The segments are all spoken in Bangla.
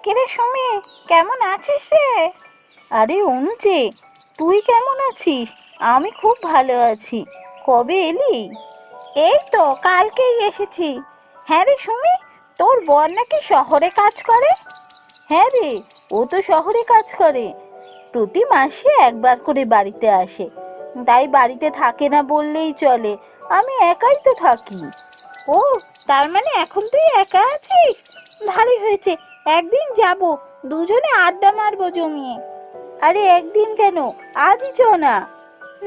কিরে সুমি, কেমন আছিস রে? আরে অনুজে, তুই কেমন আছিস? আমি খুব ভালো আছি। কবে এলি? এই তো কালকেই এসেছি। হ্যাঁ রে সুমি, তোর বর নাকি শহরে কাজ করে? হ্যাঁ রে, ও তো শহরে কাজ করে। প্রতি মাসে একবার করে বাড়িতে আসে। তাই বাড়িতে থাকে না বললেই চলে। আমি একাই তো থাকি। ও, তার মানে এখন তুই একা আছিস? ভালোই হয়েছে, একদিন যাব, দুজনে আড্ডা মারবো জমিয়ে। আরে একদিন কেন, আজই চ না।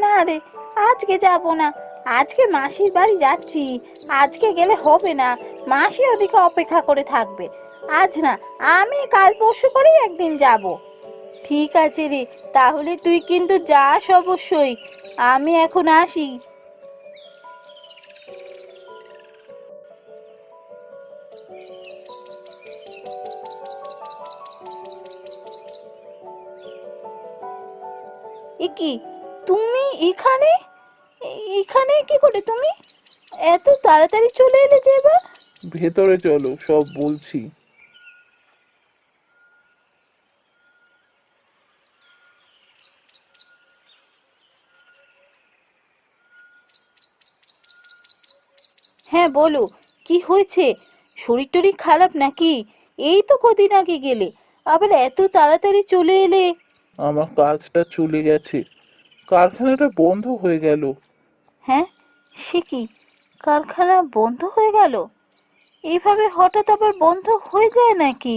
না রে, আজকে যাব না। আজকে মাসির বাড়ি যাচ্ছি। আজকে গেলে হবে না, মাসি ওদিকে অপেক্ষা করে থাকবে। আজ না, আমি কাল পরশু করেই একদিন যাব। ঠিক আছে রে, তাহলে তুই কিন্তু যাস অবশ্যই। আমি এখন আসি। এ কি, তুমি এখানে? এখানে কি করে তুমি? এত তাড়াতাড়ি চলে এলে যে এবার? ভেতরে চলো, সব বলছি। হ্যাঁ বলো, কি হয়েছে? শরীর টরীর খারাপ নাকি? এই তো কদিন আগে গেলে, আবার এত তাড়াতাড়ি চলে এলে। আমার কাজটা চলে গেছে, কারখানাটা বন্ধ হয়ে গেল। হ্যাঁ, সে কি, কারখানা বন্ধ হয়ে গেল? এইভাবে হঠাৎ আবার বন্ধ হয়ে যায় নাকি?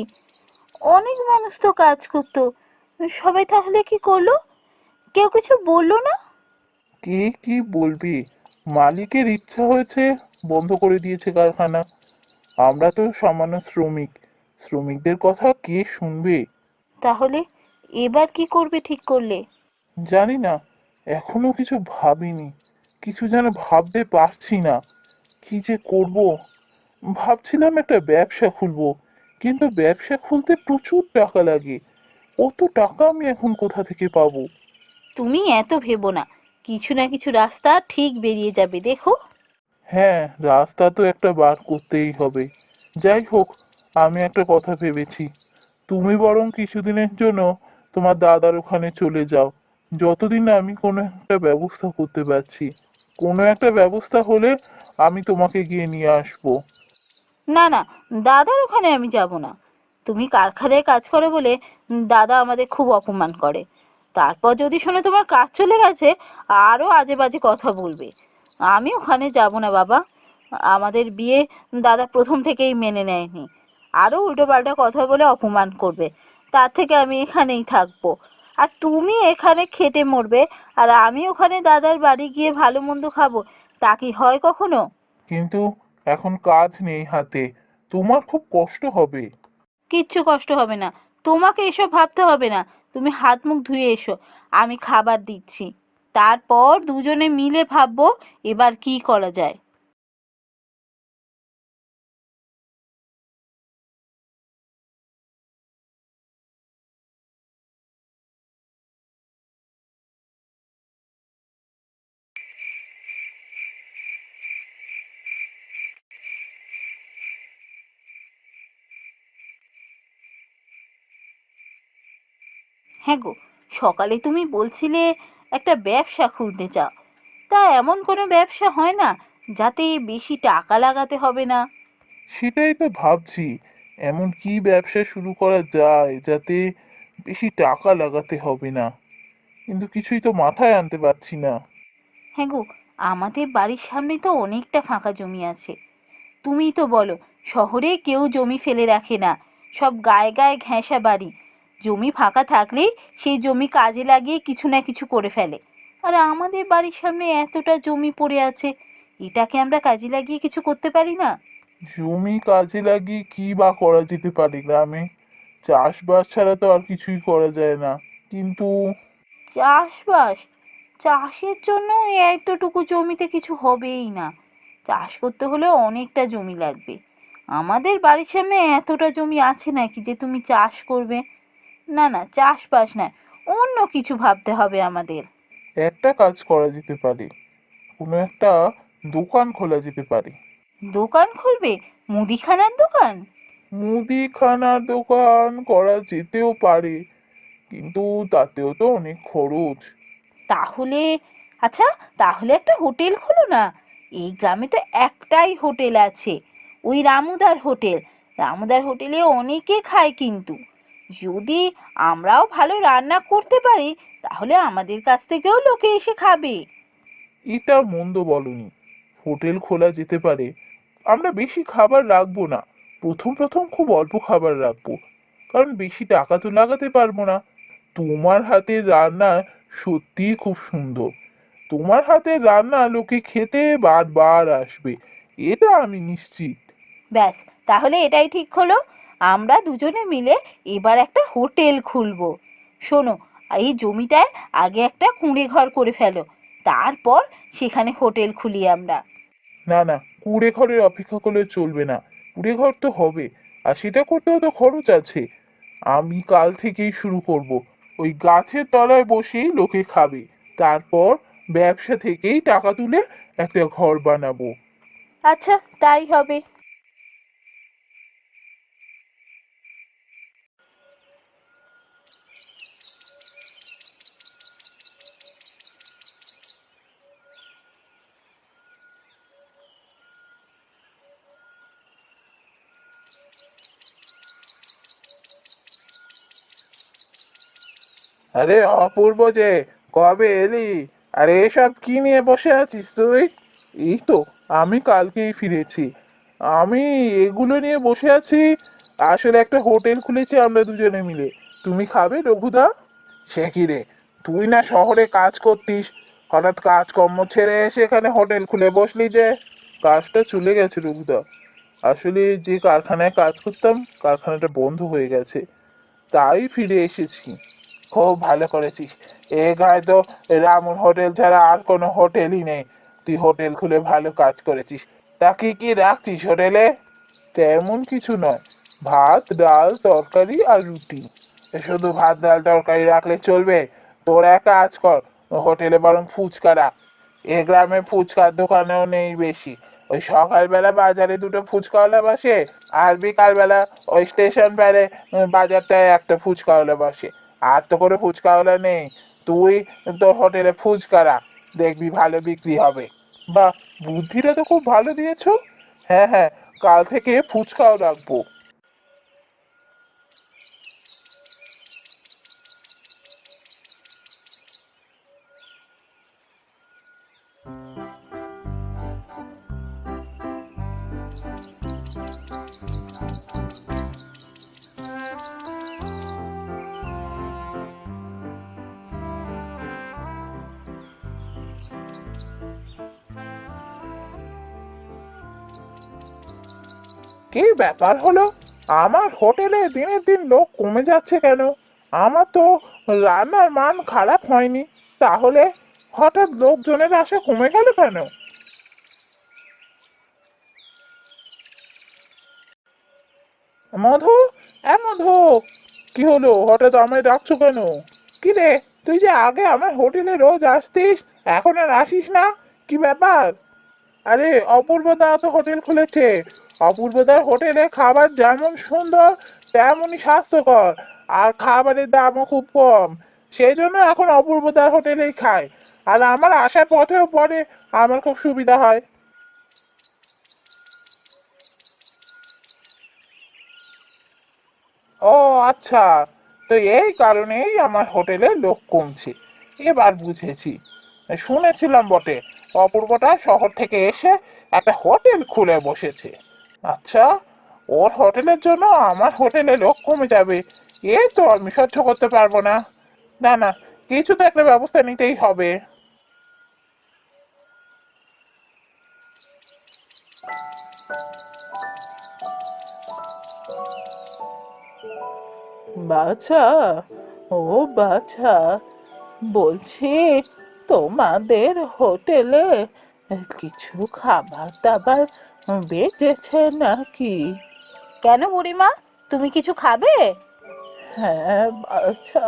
অনেক মানুষ তো কাজ করতো, সবাই তাহলে কি করলো? কেউ কিছু বললো না? কে কি বলবি, মালিকের ইচ্ছা হয়েছে, বন্ধ করে দিয়েছে কারখানা। আমরা তো সামান্য শ্রমিক, শ্রমিকদের কথা কে শুনবে? তাহলে এবার কি করবে ঠিক করলে? জানি না, এখনো কিছু ভাবিনি, কিছু যেন ভাবতে পারছি না। কি যে করব, ভাবছিলাম একটা ব্যবসা খুলবো, কিন্তু ব্যবসা খুলতে প্রচুর টাকা লাগে। অত টাকা আমি এখন কোথা থেকে পাবো? তুমি এত ভেবো না, কিছু না কিছু রাস্তা ঠিক বেরিয়ে যাবে, দেখো। হ্যাঁ, রাস্তা তো একটা বার করতেই হবে। যাই হোক, আমি একটা কথা ভেবেছি, তুমি বরং কিছুদিনের জন্য তোমার দাদার ওখানে চলে যাও, যতদিন না আমি কোনো একটা ব্যবস্থা করতে পারছি। কোনো একটা ব্যবস্থা হলে আমি তোমাকে গিয়ে নিয়ে আসবো। না না, দাদার ওখানে আমি যাব না। তুমি কারখানায় কাজ করো বলে দাদা আমাদের খুব অপমান করে। তারপর যদি শোনে তোমার কাজ চলে গেছে, আরও আজে বাজে কথা বলবে। আমি ওখানে যাব না বাবা। আমাদের বিয়ে দাদা প্রথম থেকেই মেনে নেয়নি। আরও উল্টোপাল্টা কথা বলে অপমান করবে। তার থেকে আমি এখানেই থাকবো। আর তুমি এখানে খেটে মরবে, আর আমি ওখানে দাদার বাড়ি গিয়ে ভালো মন্দ খাবো। তা কি হয় কখনো? কিন্তু এখন কাজ নেই হাতে, তোমার খুব কষ্ট হবে। কিচ্ছু কষ্ট হবে না, তোমাকে এসব ভাবতে হবে না। তুমি হাত মুখ ধুয়ে এসো, আমি খাবার দিচ্ছি। তারপর দুজনে মিলে ভাববো এবার কি করা যায়। হ্যাঁ গো, সকালে তুমি বলছিলে একটা ব্যবসা খুলতে চাও। তা এমন কোনো ব্যবসা হয় না যাতে বেশি টাকা লাগাতে হবে না? সেটাই তো ভাবছি, এমন কি ব্যবসা শুরু করা যায় যাতে বেশি টাকা লাগাতে হবে না, কিন্তু কিছুই তো মাথায় আনতে পারছি না। হ্যাঁ গো, আমাদের বাড়ির সামনে তো অনেকটা ফাঁকা জমি আছে। তুমিই তো বলো, শহরে কেউ জমি ফেলে রাখে না, সব গায়ে গায়ে ঘেঁষা বাড়ি। জমি ফাঁকা থাকলেই সেই জমি কাজে লাগিয়ে কিছু না কিছু করে ফেলে। আর আমাদের বাড়ির সামনে এতটা জমি পড়ে আছে, এটাকে আমরা কাজে লাগিয়ে কিছু করতে পারি না? জমি কাজে লাগিয়ে কি বা করা যেতে পারে গ্রামে? চাষবাস ছাড়া তো আর কিছুই করা যায় না, কিন্তু চাষবাস? চাষের জন্য এই এতটুকু জমিতে কিছু হবেই না। চাষ করতে হলে অনেকটা জমি লাগবে। আমাদের বাড়ির সামনে এতটা জমি আছে নাকি যে তুমি চাষ করবে? না না, চাষবাস না, অন্য কিছু ভাবতে হবে আমাদের। একটা কাজ করা যেতে পারে, কোনো একটা দোকান খোলা যেতে পারে। দোকান খুলবে? মুদিখানার দোকান? মুদিখানার দোকান করা যেতেও পারে, কিন্তু তাতেও তো অনেক খরচ। তাহলে আচ্ছা, তাহলে একটা হোটেল খোলো না। এই গ্রামে তো একটাই হোটেল আছে, ওই রামুদার হোটেল। রামুদার হোটেলে অনেকে খায়, কিন্তু যদি আমরাও ভালো রান্না করতে পারি তাহলে আমাদের কাছ থেকেও লোকে এসে খাবে। এটা মন্দ বলনি, হোটেল খোলা যেতে পারে। আমরা বেশি খাবার রাখবো না, প্রথম প্রথম খুব অল্প খাবার রাখবো, কারণ বেশি টাকা তো লাগাতে পারবো না। তোমার হাতের রান্না সত্যিই খুব সুন্দর, তোমার হাতের রান্না লোকে খেতে বারবার আসবে, এটা আমি নিশ্চিত। ব্যাস, তাহলে এটাই ঠিক হলো। আমরা দুজনে মিলে এবার একটা হোটেল খুলবো। শোনো, এই জমিটায় আগে একটা কুঁড়ে ঘর করে ফেলো, তারপর সেখানে হোটেল খুলি আমরা। না না, কুঁড়ে ঘরের অপেক্ষা করলে চলবে না, কুঁড়ে ঘর তো হবে, আর সেটা করতেও তো খরচ আছে। আমি কাল থেকেই শুরু করব, ওই গাছের তলায় বসেই লোকে খাবে, তারপর ব্যবসা থেকেই টাকা তুলে একটা ঘর বানাবো। আচ্ছা, তাই হবে। আরে অপূর্ব যে, কবে এলি? আরে এসব কি নিয়ে বসে আছিস তুই? এই তো, আমি কালকেই ফিরেছি। আমি এগুলো নিয়ে বসে আছি, আসলে একটা হোটেল খুলেছি আমরা দুজনে মিলে। তুমি খাবে রঘুদা? সে কি রে, তুই না শহরে কাজ করতিস, হঠাৎ কাজকর্ম ছেড়ে এসে এখানে হোটেল খুলে বসলি যে? কাজটা চলে গেছে রঘুদা, আসলে যে কারখানায় কাজ করতাম কারখানাটা বন্ধ হয়ে গেছে, তাই ফিরে এসেছি। খুব ভালো করেছিস, এ গায়ে তো রামুর হোটেল ছাড়া আর কোনো হোটেলই নেই, তুই হোটেল খুলে ভালো কাজ করেছিস। তা কি কি রাখছিস হোটেলে? তেমন কিছু নয়, ভাত ডাল তরকারি আর রুটি। শুধু ভাত ডাল তরকারি রাখলে চলবে? তোর এক কাজ কর, হোটেলে বরং ফুচকা রাখ। এ গ্রামে ফুচকার দোকানেও নেই বেশি, ওই সকালবেলা বাজারে দুটো ফুচকাওয়ালা বসে, আর বিকালবেলা ওই স্টেশন পারে বাজারটায় একটা ফুচকাওয়ালা বসে, আর তো কোনো ফুচকাওয়ালা নেই। তুই তোর হোটেলে ফুচকা রাখ, দেখবি ভালো বিক্রি হবে। বাহ, বুদ্ধিটা তো খুব ভালো দিয়েছো। হ্যাঁ হ্যাঁ, কাল থেকে ফুচকাও রাখবো। কি ব্যাপার হলো, আমার হোটেলে দিনের দিন লোক কমে যাচ্ছে কেন? আমার তো রান্নার মান খারাপ হয়নি, তাহলে হঠাৎ লোকজনের আসা কমে গেল কেন? মধু, মধু, কি হলো, হঠাৎ আমায় ডাকছো কেন? কি রে, তুই যে আগে আমার হোটেলে রোজ আসতিস, এখন আর আসিস না, কি ব্যাপার? আরে অপূর্বদা তো হোটেল খুলেছে, অপূর্বদার হোটেলে খাবার যেমন সুন্দর তেমনই স্বাস্থ্যকর, আর খাবারের দামও খুব কম, সেই জন্য এখন অপূর্বদার হোটেলেই খাই। আর আমার আসার পথেও পরে, আমার খুব সুবিধা হয়। ও আচ্ছা, তো এই কারণেই আমার হোটেলে লোক কমছে, এবার বুঝেছি। শুনেছিলাম বটে, অপূর্বটা শহর থেকে এসে একটা হোটেল খুলে বসেছে। আচ্ছা, ওর হোটেলের জন্য আমার হোটেলে লোক কমে যাবে, এ তো আমি সহ্য করতে পারবো না। না না, কিছু তো একটা ব্যবস্থা নিতেই হবে। বাছা, ও বাছা, বলছি তোমাদের হোটেলে কিছু খাবার দাবার বেঁচেছে নাকি? কেন বুড়িমা, তুমি কিছু খাবে? হ্যাঁ বাছা,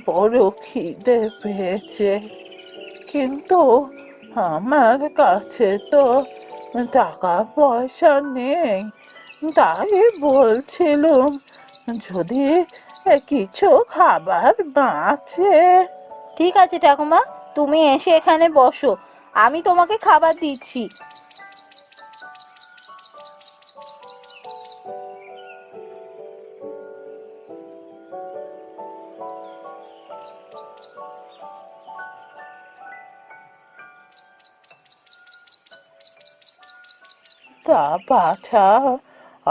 বড় খিদে পেয়েছে, কিন্তু আমার কাছে তো টাকা পয়সা নেই। তাই বলছিলুম যদি কিছু খাবার বাঁচে। ঠিক আছে ঠাকুমা, তুমি এসে এখানে বসো, আমি তোমাকে খাবার দিচ্ছি। তা বাছা,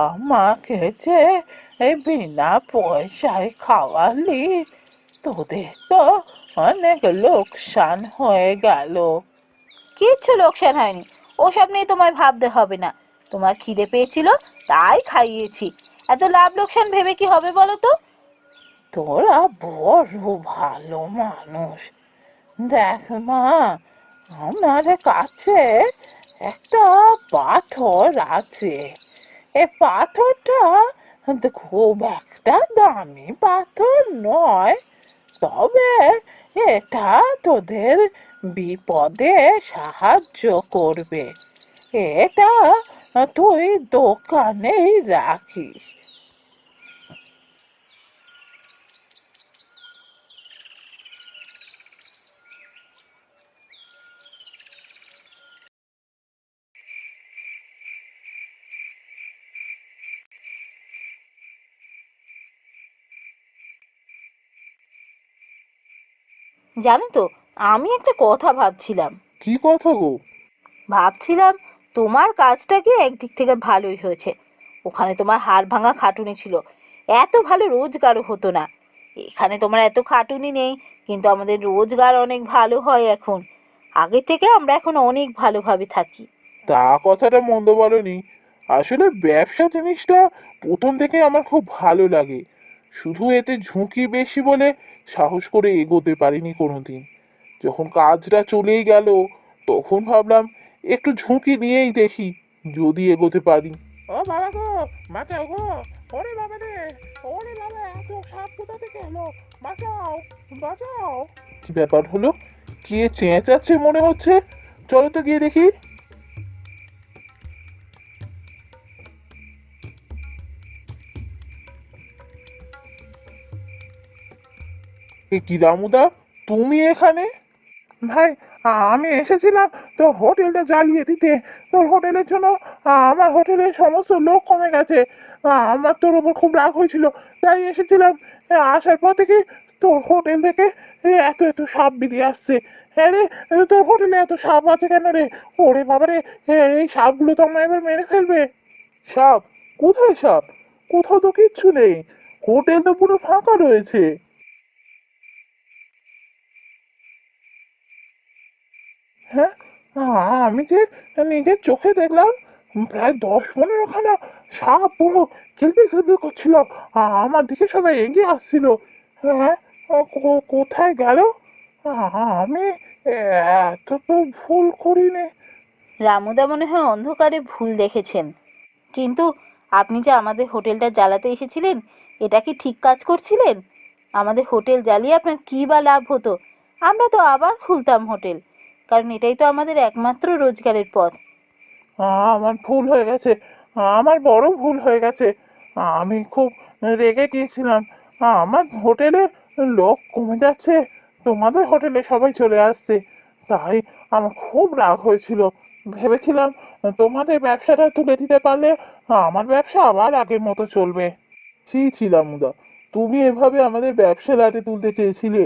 আমাকে যে এই বিনা পয়সায় খাওয়ালি, তোদের তো অনেক লোকসান হয়ে গেল। কিচ্ছু লোকসান হয়নি, ওসব নিয়ে তোমায় ভাবতে হবে না। তোমার খিদে পেয়েছিল তাই খাইয়েছি, এত লাভ লোকসান ভেবে কি হবে বলো তো? তোরা বড় ভালো মানুষ। দেখ মা, আমার কাছে একটা পাথর আছে। এ পাথরটা খুব একটা দামি পাথর নয়, তবে এটা তোদের বিপদে সাহায্য করবে। এটা তুই দোকানেই রাখিস। জানো তো, আমি একটা কথা ভাবছিলাম। কি কথা গো? ভাবছিলাম তোমার কাজটা কি একদিক থেকে ভালোই হয়েছে। ওখানে তোমার হাড় ভাঙা খাটুনি ছিল, এত ভালো রোজগারও হতো না। এখানে তোমার এত খাটুনি নেই, কিন্তু আমাদের রোজগার অনেক ভালো হয় এখন। আগের থেকে আমরা এখন অনেক ভালোভাবে থাকি। তা কথাটা মন্দ বলনি। আসলে ব্যবসা জিনিসটা প্রথম থেকে আমার খুব ভালো লাগে, শুধু এতে ঝুঁকি বেশি বলে সাহস করে এগোতে পারিনি কোনোদিন। যখন কাজটা চলেই গেল, তখন ভাবলাম একটু ঝুঁকি নিয়েই দেখি যদি এগোতে পারি। ও বাবা গো, বাঁচাও গো! ওরে বাবা রে! ওরে বাবা, এত সাপ কোথা থেকে এলো? বাঁচাও, বাঁচাও! কি ব্যাপার হলো? কে চেঁচাচ্ছে মনে হচ্ছে? চলো তো গিয়ে দেখি। এ কি রামুদা, তুমি এখানে? ভাই, আমি এসেছিলাম তোর হোটেলটা জ্বালিয়ে দিতে। তোর হোটেলের জন্য আমার হোটেলের সমস্ত লোক কমে গেছে। আমার তোর ওপর খুব রাগ হয়েছিল, তাই এসেছিলাম। আসার পর থেকে তোর হোটেল থেকে এত এত সাপ বেরিয়ে আসছে। হ্যাঁ রে, তোর হোটেলে এত সাপ আছে কেন রে? ওরে বাবা রে, এই সাপগুলো তো আমায় এবার মেরে ফেলবে। সাপ? কোথায় সাপ? কোথাও তো কিচ্ছু নেই, হোটেল তো পুরো ফাঁকা রয়েছে। হ্যাঁ, আমি যে নিজের চোখে দেখলাম প্রায় 10-15খানা সাপ পুরো কিলবিল কিলবিল করছিল, আমার দিকে সবাই এগিয়ে আসছিল। হ্যাঁ, কোথায় গেল? আমি এত তো ভুল করিনি। রামুদা মনে হয় অন্ধকারে ভুল দেখেছেন। কিন্তু আপনি যে আমাদের হোটেলটা জ্বালাতে এসেছিলেন, এটা কি ঠিক কাজ করছিলেন? আমাদের হোটেল জ্বালিয়ে আপনার কী বা লাভ হতো? আমরা তো আবার খুলতাম হোটেল, কারণ এটাই তো আমাদের একমাত্র রোজগারের পথ। আমার ভুল হয়ে গেছে, আমার বড় ভুল হয়ে গেছে। আমি খুব রেগে গিয়েছিলাম। আমার হোটেলে লোক কমে যাচ্ছে, তোমাদের হোটেলে সবাই চলে আসছে, তাই আমার খুব রাগ হয়েছিল। ভেবেছিলাম তোমাদের ব্যবসাটা তুলে দিতে পারলে আমার ব্যবসা আবার আগের মতো চলবে। ছি ছিলাম উদা, তুমি এভাবে আমাদের ব্যবসা লাটে তুলতে চেয়েছিলে,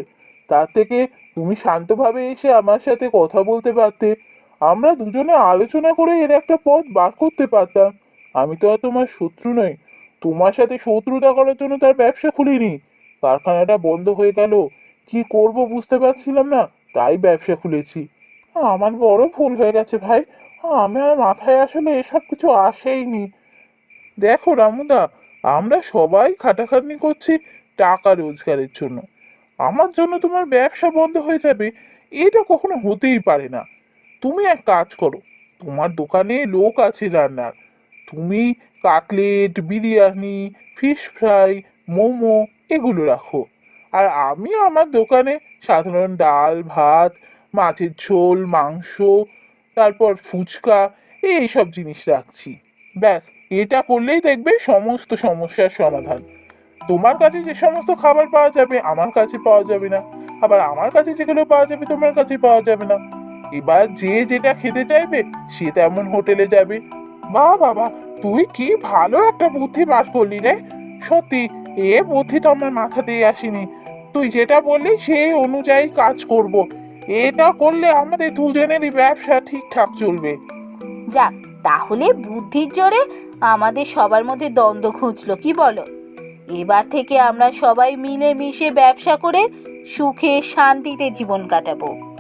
তার থেকে তুমি শান্তভাবে এসে আমার সাথে কথা বলতে পারতে। আমরা দুজনে আলোচনা করে এর একটা পথ বার করতে পারতাম। আমি তো আর তোমার শত্রু নই, তোমার সাথে শত্রুতা করার জন্য তার ব্যবসা খুলিনি। কারখানাটা বন্ধ হয়ে গেল, কি করব বুঝতে পারছিলাম না, তাই ব্যবসা খুলেছি। আমার বড় ভুল হয়ে গেছে ভাই, আমার মাথায় আসলে এসব কিছু আসেইনি। দেখো রামুদা, আমরা সবাই খাটাখাটনি করছি টাকা রোজগারের জন্য। আমার জন্য তোমার ব্যবসা বন্ধ হয়ে যাবে, এটা কখনো হতেই পারে না। তুমি এক কাজ করো, তোমার দোকানে লোক আছে রান্নার, তুমি cutlet, biryani, fish fry, momo এগুলো রাখো। আর আমি আমার দোকানে সাধারণ ডাল ভাত, মাছের ঝোল, মাংস, তারপর ফুচকা এই সব জিনিস রাখছি। ব্যাস, এটা করলেই দেখবে সমস্ত সমস্যার সমাধান। তোমার কাছে যে সমস্ত খাবার পাওয়া যাবে আমার কাছে পাওয়া যাবে না, আবার আমার কাছে যেগুলো পাওয়া যাবে তোমার কাছে পাওয়া যাবে না। এবার যে যেটা খেতে চাইবে সে তেমন হোটেলে যাবে। বাহ বাবা, তুই কি ভালো একটা বুদ্ধি বার করলি রে। সত্যি, এ বুদ্ধি তো আমার মাথাতেই আসেনি। তুই যেটা বললি সেই অনুযায়ী কাজ করব। এটা করলে আমাদের দুজনেরই ব্যবসা ঠিকঠাক চলবে। যাক, তাহলে বুদ্ধির জোরে আমাদের সবার মধ্যে দ্বন্দ্ব ঘুচলো, কি বলো? এবার থেকে আমরা সবাই মিলেমিশে ব্যবসা করে সুখে শান্তিতে জীবন কাটাবো।